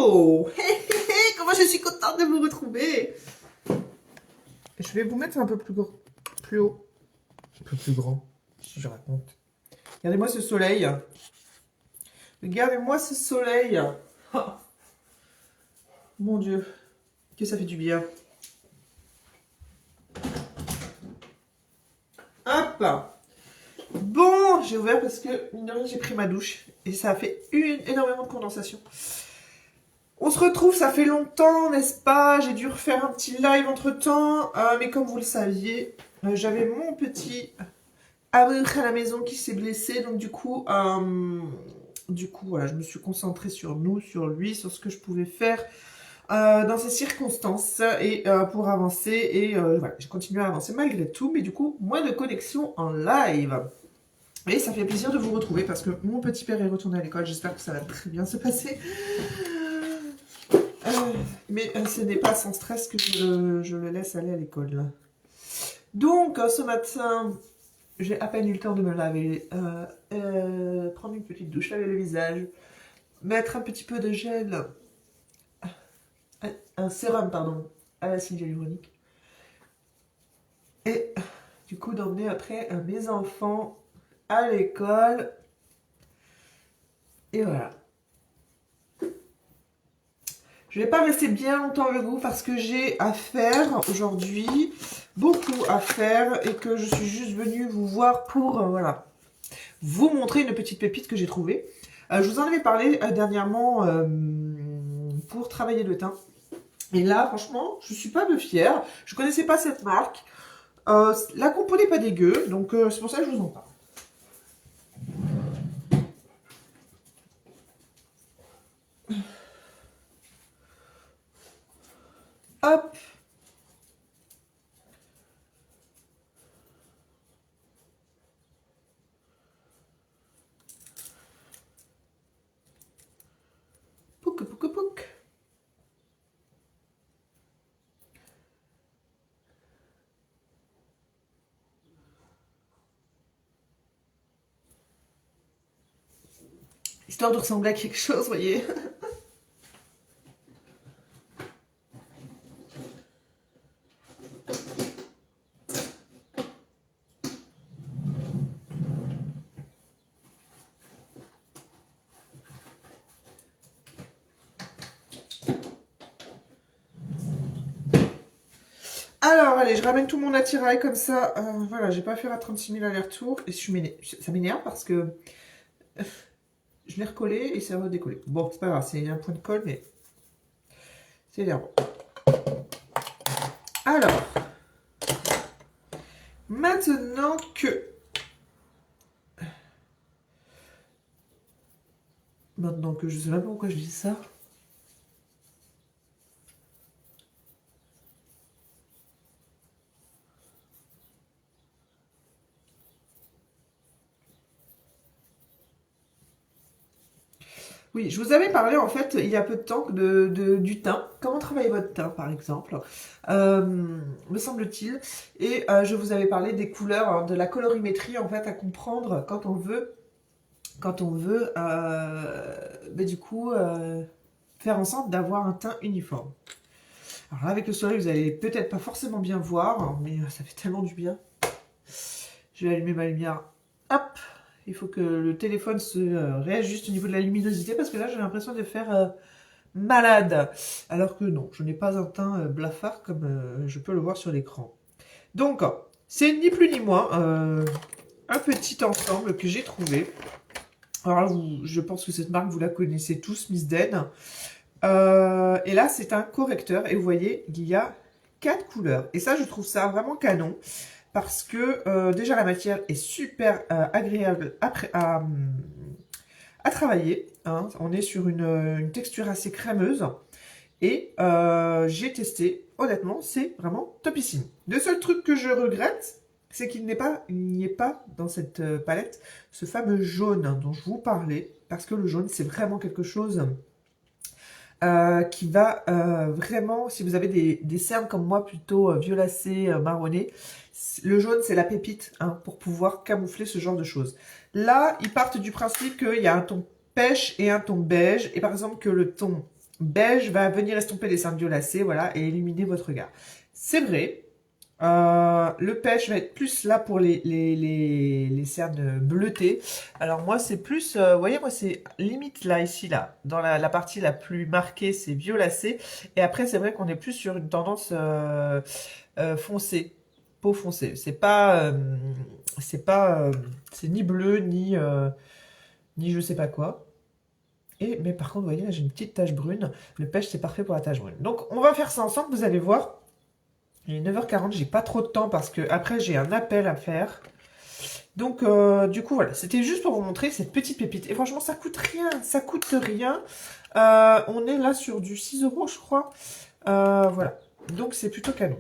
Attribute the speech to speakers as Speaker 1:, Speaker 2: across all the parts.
Speaker 1: Hello! Comment je suis contente de vous retrouver! Je vais vous mettre un peu plus haut. Un peu plus grand, si je raconte. Regardez-moi ce soleil. Regardez-moi ce soleil. Oh, mon Dieu, que ça fait du bien. Hop! Bon, j'ai ouvert parce que, mine de rien, j'ai pris ma douche. Et ça a fait énormément de condensation. On se retrouve, ça fait longtemps, n'est-ce pas? J'ai dû refaire un petit live entre-temps. Mais comme vous le saviez, j'avais mon petit Abril à la maison qui s'est blessé. Donc du coup, voilà, je me suis concentrée sur nous, sur lui, sur ce que je pouvais faire dans ces circonstances et pour avancer. Et voilà, j'ai continué à avancer malgré tout. Mais du coup, moins de connexion en live. Et ça fait plaisir de vous retrouver parce que mon petit père est retourné à l'école. J'espère que ça va très bien se passer. Mais ce n'est pas sans stress que je le laisse aller à l'école. Donc, ce matin, j'ai à peine eu le temps de me laver, prendre une petite douche, laver le visage, mettre un petit peu de gel, un sérum, pardon, à l'acide hyaluronique. Et du coup, d'emmener après mes enfants à l'école. Et voilà. Je ne vais pas rester bien longtemps avec vous parce que j'ai à faire aujourd'hui, beaucoup à faire et que je suis juste venue vous voir pour voilà, vous montrer une petite pépite que j'ai trouvée. Je vous en avais parlé dernièrement pour travailler le teint. Et là, franchement, je suis pas peu fière. Je connaissais pas cette marque. La compo n'est pas dégueu, donc c'est pour ça que je vous en parle. Hop. Pouc, pouc, pouc. Histoire de ressembler à quelque chose, vous voyez. Alors, allez, je ramène tout mon attirail comme ça. Voilà, j'ai pas à faire à 36 000 allers-retours. Et ça m'énerve parce que je l'ai recollé et ça va redécoller. Bon, c'est pas grave, c'est un point de colle, mais c'est énervant. Alors, maintenant que... je sais même pas pourquoi je dis ça. Oui, je vous avais parlé en fait il y a peu de temps du teint. Comment travailler votre teint par exemple, me semble-t-il. Et je vous avais parlé des couleurs, hein, de la colorimétrie en fait à comprendre quand on veut, du coup faire en sorte d'avoir un teint uniforme. Alors là, avec le soleil, vous allez peut-être pas forcément bien voir, hein, mais ça fait tellement du bien. Je vais allumer ma lumière. Hop! Il faut que le téléphone se réajuste au niveau de la luminosité parce que là, j'ai l'impression de faire malade. Alors que non, je n'ai pas un teint blafard comme je peux le voir sur l'écran. Donc, c'est ni plus ni moins un petit ensemble que j'ai trouvé. Alors là, je pense que cette marque, vous la connaissez tous, Miss Den. Et là, c'est un correcteur. Et vous voyez, il y a 4 couleurs. Et ça, je trouve ça vraiment canon. Parce que déjà, la matière est super agréable à travailler. Hein. On est sur une texture assez crémeuse. Et j'ai testé. Honnêtement, c'est vraiment topissime. Le seul truc que je regrette, c'est qu'il n'y ait pas dans cette palette ce fameux jaune dont je vous parlais. Parce que le jaune, c'est vraiment quelque chose... qui va vraiment, si vous avez des cernes comme moi plutôt violacées, marronnées, le jaune c'est la pépite hein, pour pouvoir camoufler ce genre de choses. Là, ils partent du principe qu'il y a un ton pêche et un ton beige, et par exemple que le ton beige va venir estomper les cernes violacées, voilà, et illuminer votre regard. C'est vrai, le pêche va être plus là pour les cernes bleutées. Alors moi, c'est plus, vous voyez, moi, c'est limite là, ici, là, dans la partie la plus marquée, c'est violacé. Et après, c'est vrai qu'on est plus sur une tendance foncée, peau foncée. C'est pas, c'est ni bleu, ni je sais pas quoi. Mais par contre, vous voyez, là, j'ai une petite tache brune. Le pêche, c'est parfait pour la tache brune. Donc, on va faire ça ensemble, vous allez voir. Il est 9h40, j'ai pas trop de temps parce que après j'ai un appel à faire. Donc du coup voilà, c'était juste pour vous montrer cette petite pépite. Et franchement ça coûte rien, ça coûte rien. On est là sur du 6 euros je crois. Voilà, donc c'est plutôt canon.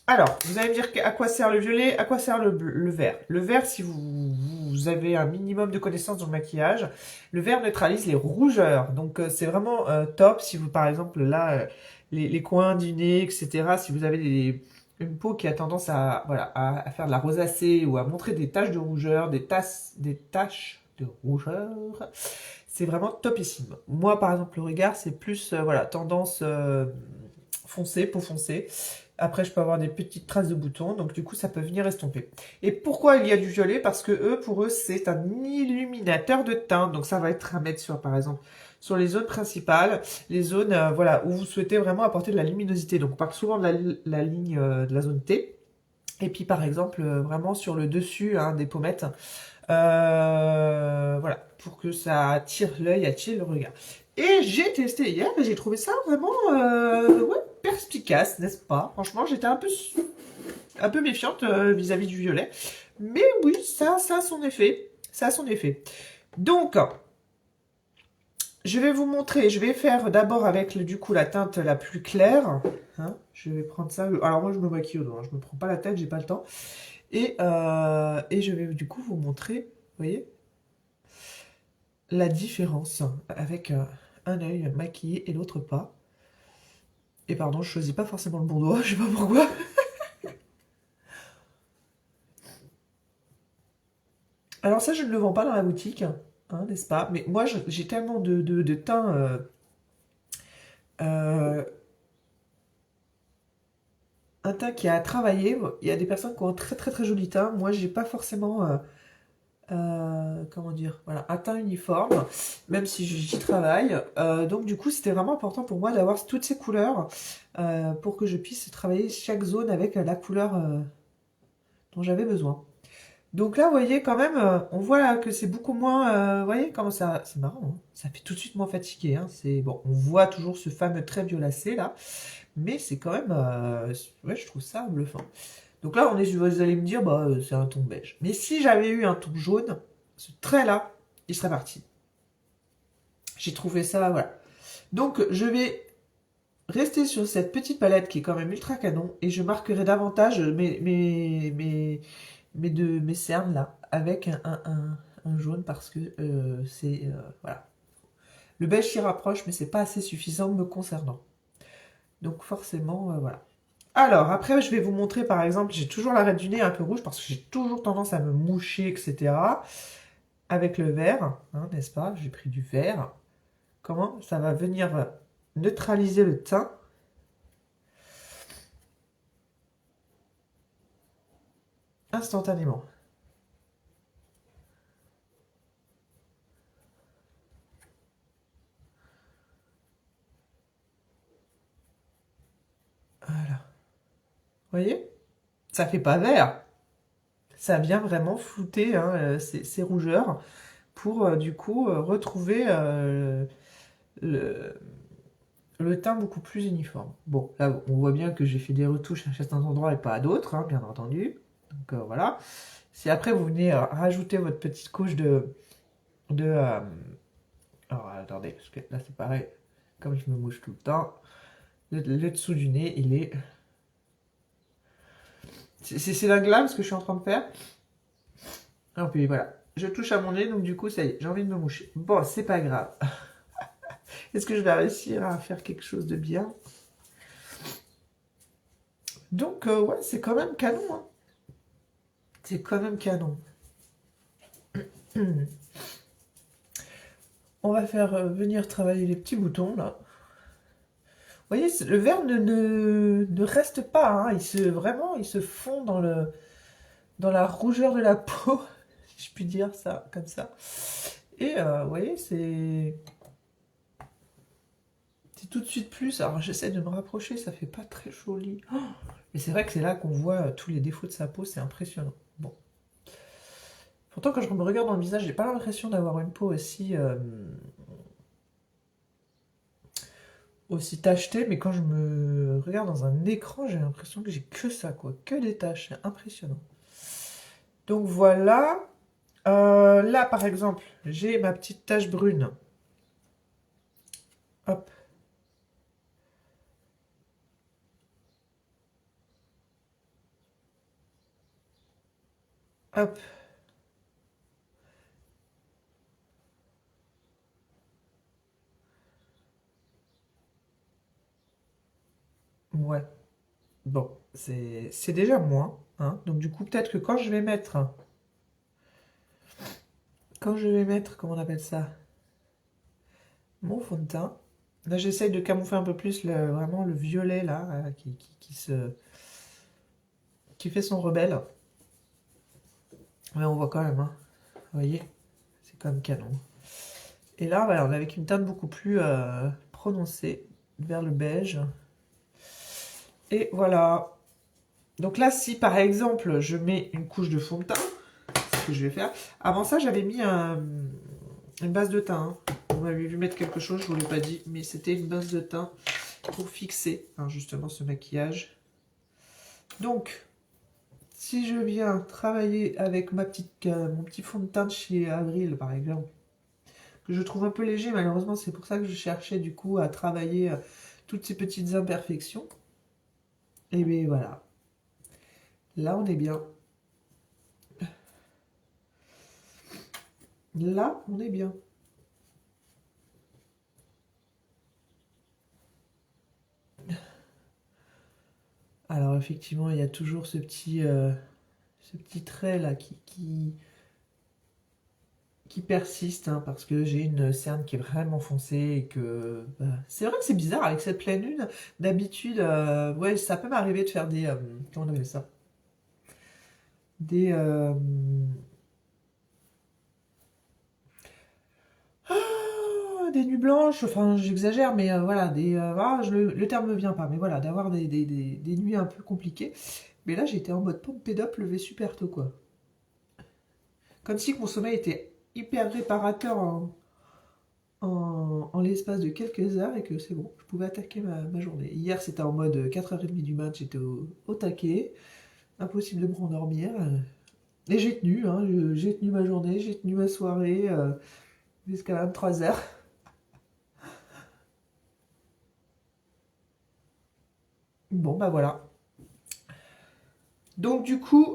Speaker 1: Alors, vous allez me dire à quoi sert le violet, à quoi sert le vert. Le vert, si vous avez un minimum de connaissances dans le maquillage, le vert neutralise les rougeurs. Donc, c'est vraiment top si vous, par exemple, là, les coins du nez, etc., si vous avez une peau qui a tendance à, voilà, à faire de la rosacée ou à montrer des taches de rougeur, des taches de rougeur, c'est vraiment topissime. Moi, par exemple, le regard, c'est plus, voilà, tendance foncée, peau foncée. Après, je peux avoir des petites traces de boutons, donc du coup, ça peut venir estomper. Et pourquoi il y a du violet? Parce que pour eux, c'est un illuminateur de teint. Donc ça va être à mettre sur, par exemple, sur les zones principales, les zones, voilà, où vous souhaitez vraiment apporter de la luminosité. Donc on parle souvent de la ligne de la zone T. Et puis par exemple, vraiment sur le dessus hein, des pommettes, voilà, pour que ça attire l'œil, attire le regard. Et j'ai testé hier et j'ai trouvé ça vraiment ouais, perspicace, n'est-ce pas? Franchement, j'étais un peu méfiante vis-à-vis du violet. Mais oui, ça a son effet. Ça a son effet. Donc, je vais vous montrer. Je vais faire d'abord avec du coup la teinte la plus claire. Hein, je vais prendre ça. Alors moi, je me maquille au doigt. Hein, je me prends pas la tête, j'ai pas le temps. Et je vais du coup vous montrer, vous voyez, la différence avec un œil maquillé et l'autre pas. Et pardon, je choisis pas forcément le bon doigt, je sais pas pourquoi. Alors ça, je ne le vends pas dans la boutique, hein, n'est-ce pas? Mais moi, j'ai tellement de teint euh, un teint qui a travaillé. Il y a des personnes qui ont un très très très joli teint. Moi, j'ai pas forcément comment dire, voilà, un teint uniforme, même si j'y travaille. Donc du coup, c'était vraiment important pour moi d'avoir toutes ces couleurs pour que je puisse travailler chaque zone avec la couleur dont j'avais besoin. Donc là, vous voyez quand même, on voit là que c'est beaucoup moins, vous voyez comment ça, c'est marrant, hein, ça fait tout de suite moins fatigué. Hein, c'est bon, on voit toujours ce fameux trait violacé là, mais c'est quand même, ouais, je trouve ça bluffant. Donc là, vous allez me dire, bah, c'est un ton beige. Mais si j'avais eu un ton jaune, ce trait-là, il serait parti. J'ai trouvé ça, voilà. Donc, je vais rester sur cette petite palette qui est quand même ultra canon et je marquerai davantage mes cernes là avec un jaune parce que c'est, voilà. Le beige s'y rapproche, mais c'est pas assez suffisant me concernant. Donc, forcément, voilà. Alors, après, je vais vous montrer, par exemple, j'ai toujours l'arête du nez un peu rouge parce que j'ai toujours tendance à me moucher, etc. Avec le vert, hein, n'est-ce pas? J'ai pris du vert. Comment ça va venir neutraliser le teint. Instantanément. Voilà. Vous voyez? Ça fait pas vert. Ça vient vraiment flouter hein, ces rougeurs pour du coup retrouver le, le teint beaucoup plus uniforme. Bon, là, on voit bien que j'ai fait des retouches à certains endroits et pas à d'autres, hein, bien entendu. Donc voilà. Si après vous venez rajouter votre petite couche de alors attendez, parce que là c'est pareil, comme je me mouche tout le temps, le dessous du nez, il est... C'est dingue là, ce que je suis en train de faire. Et puis voilà, je touche à mon nez, donc du coup, ça y est, j'ai envie de me moucher. Bon, c'est pas grave. Est-ce que je vais réussir à faire quelque chose de bien? Donc, ouais, c'est quand même canon. Hein. C'est quand même canon. On va faire venir travailler les petits boutons, là. voyez, le vert ne reste pas, hein. Vraiment, il se fond dans la rougeur de la peau, si je puis dire ça, comme ça. Et vous voyez, c'est tout de suite plus. Alors j'essaie de me rapprocher, ça fait pas très joli. Oh, et c'est vrai que c'est là qu'on voit tous les défauts de sa peau, c'est impressionnant. Bon. Pourtant, quand je me regarde dans le visage, j'ai pas l'impression d'avoir une peau aussi tachetée, mais quand je me regarde dans un écran, j'ai l'impression que j'ai que ça, quoi. Que des taches, c'est impressionnant. Donc voilà. Là, par exemple, j'ai ma petite tache brune. Hop. Hop. Ouais. Bon, c'est déjà moins, hein. Donc du coup, peut-être que quand je vais mettre, comment on appelle ça, mon fond de teint, là j'essaye de camoufler un peu plus vraiment le violet là, qui fait son rebelle. Mais on voit quand même, hein. Vous voyez, c'est quand même canon. Et là, voilà, on est avec une teinte beaucoup plus prononcée, vers le beige. Et voilà. Donc là, si par exemple, je mets une couche de fond de teint, c'est ce que je vais faire. Avant ça, j'avais mis une base de teint, hein. Vous m'avez vu mettre quelque chose, je ne vous l'ai pas dit, mais c'était une base de teint pour fixer, hein, justement ce maquillage. Donc, si je viens travailler avec mon petit fond de teint de chez Avril, par exemple, que je trouve un peu léger, malheureusement, c'est pour ça que je cherchais du coup à travailler toutes ces petites imperfections. Et bien voilà, là on est bien. Là, on est bien. Alors effectivement, il y a toujours ce petit trait là qui persiste, hein, parce que j'ai une cerne qui est vraiment foncée et que bah, c'est vrai que c'est bizarre avec cette pleine lune. D'habitude, ouais, ça peut m'arriver de faire comment on appelle ça? Des des nuits blanches. Enfin, j'exagère, mais voilà, le terme me vient pas, mais voilà, d'avoir des nuits un peu compliquées. Mais là, j'étais en mode pompe up, levé super tôt, quoi. Comme si mon sommeil était hyper réparateur en l'espace de quelques heures et que c'est bon, je pouvais attaquer ma journée. Hier, c'était en mode 4h30 du mat, j'étais au taquet, impossible de me rendormir. Et j'ai tenu, hein, j'ai tenu ma journée, j'ai tenu ma soirée jusqu'à 23h. Bon, bah voilà. Donc du coup,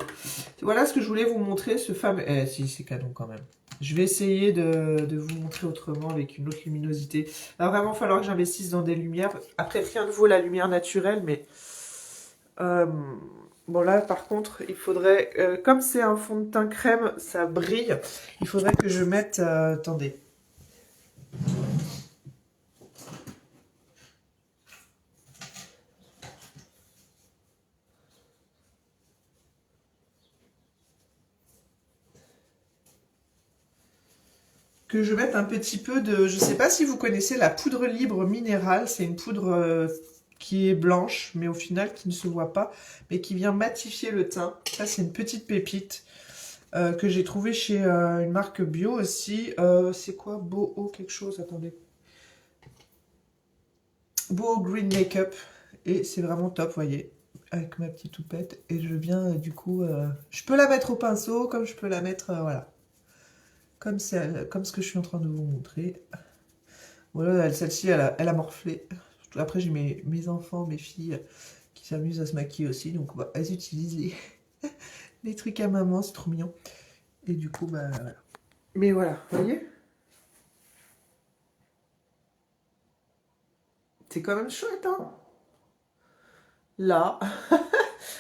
Speaker 1: voilà ce que je voulais vous montrer, ce fameux... si, c'est canon quand même. Je vais essayer de vous montrer autrement avec une autre luminosité. Il va vraiment falloir que j'investisse dans des lumières. Après, rien ne vaut la lumière naturelle, mais... bon là, par contre, il faudrait... comme c'est un fond de teint crème, ça brille. Il faudrait que je mette... attendez. Que je mette un petit peu de... Je ne sais pas si vous connaissez la poudre libre minérale. C'est une poudre qui est blanche, mais au final qui ne se voit pas, mais qui vient matifier le teint. Ça, c'est une petite pépite que j'ai trouvée chez une marque bio aussi. C'est quoi? Boho quelque chose, attendez. Boho Green Makeup. Et c'est vraiment top, vous voyez, avec ma petite toupette. Et je viens du coup... je peux la mettre au pinceau, comme je peux la mettre... voilà. Comme ce que je suis en train de vous montrer. Voilà, celle-ci, elle a morflé. Après, j'ai mes enfants, mes filles qui s'amusent à se maquiller aussi. Donc, bah, elles utilisent les trucs à maman, c'est trop mignon. Et du coup, bah voilà. Mais voilà, vous voyez? C'est quand même chouette, hein? Là,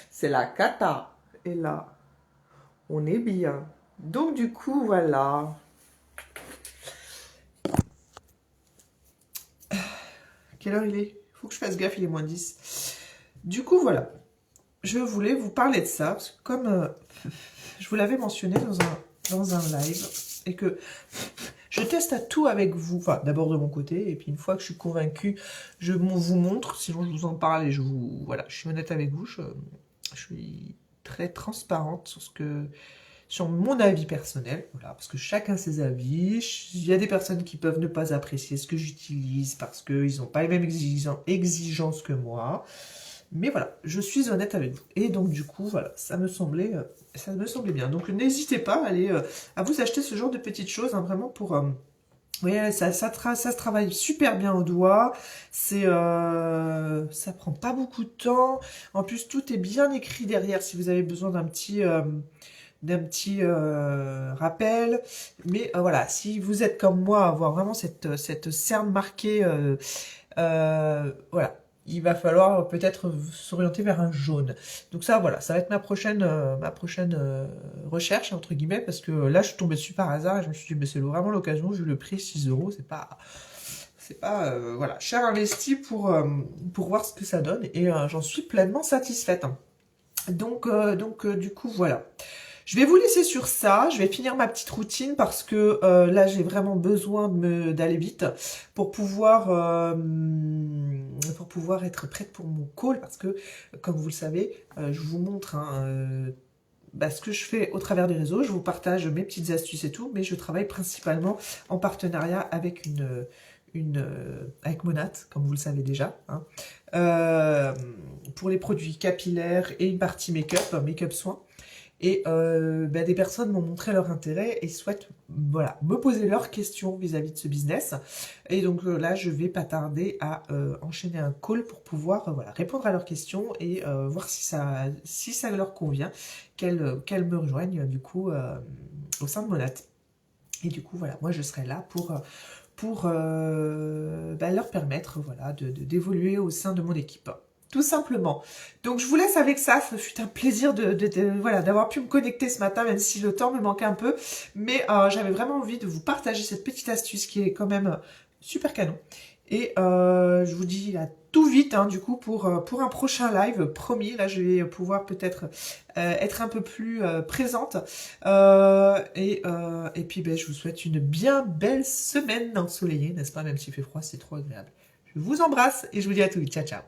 Speaker 1: c'est la cata. Et là, on est bien. Donc, du coup, voilà. Quelle heure il est? Faut que je fasse gaffe, il est -10. Du coup, voilà. Je voulais vous parler de ça, parce que comme je vous l'avais mentionné dans un live, et que je teste à tout avec vous, enfin d'abord de mon côté, et puis une fois que je suis convaincue, je vous montre, sinon je vous en parle et voilà, je suis honnête avec vous, je suis très transparente sur mon avis personnel, voilà, parce que chacun ses avis, il y a des personnes qui peuvent ne pas apprécier ce que j'utilise parce qu'ils n'ont pas les mêmes exigences que moi, mais voilà, je suis honnête avec vous. Et donc du coup, voilà, ça me semblait bien. Donc n'hésitez pas à vous acheter ce genre de petites choses, hein, vraiment pour... oui, ça se travaille super bien au doigt. Ça prend pas beaucoup de temps. En plus, tout est bien écrit derrière si vous avez besoin d'un petit rappel. Mais voilà, si vous êtes comme moi, avoir vraiment cette cerne marquée, voilà, il va falloir peut-être s'orienter vers un jaune. Donc ça, voilà, ça va être ma prochaine recherche, entre guillemets, parce que là, je suis tombée dessus par hasard et je me suis dit, mais c'est vraiment l'occasion, vu le prix, 6 euros, c'est pas voilà, cher investi pour voir ce que ça donne, et j'en suis pleinement satisfaite, hein. Donc, du coup, voilà. Je vais vous laisser sur ça, je vais finir ma petite routine parce que là j'ai vraiment besoin d'aller vite pour pouvoir être prête pour mon call, parce que comme vous le savez, je vous montre, hein, ce que je fais au travers des réseaux, je vous partage mes petites astuces et tout, mais je travaille principalement en partenariat avec avec Monat, comme vous le savez déjà, hein, pour les produits capillaires et une partie make-up soins. Et des personnes m'ont montré leur intérêt et souhaitent, voilà, me poser leurs questions vis-à-vis de ce business. Et donc là, je vais pas tarder à enchaîner un call pour pouvoir voilà, répondre à leurs questions et voir si ça leur convient, qu'elles me rejoignent du coup au sein de Monat. Et du coup, voilà, moi je serai là pour leur permettre, voilà, d'évoluer au sein de mon équipe. Tout simplement. Donc je vous laisse avec ça. Ce fut un plaisir voilà, d'avoir pu me connecter ce matin, même si le temps me manquait un peu. Mais j'avais vraiment envie de vous partager cette petite astuce qui est quand même super canon. Et je vous dis à tout vite, hein, du coup, pour un prochain live, promis. Là, je vais pouvoir peut-être être un peu plus présente. Et puis, je vous souhaite une bien belle semaine ensoleillée, n'est-ce pas? Même s'il fait froid, c'est trop agréable. Je vous embrasse et je vous dis à tout vite. Ciao, ciao.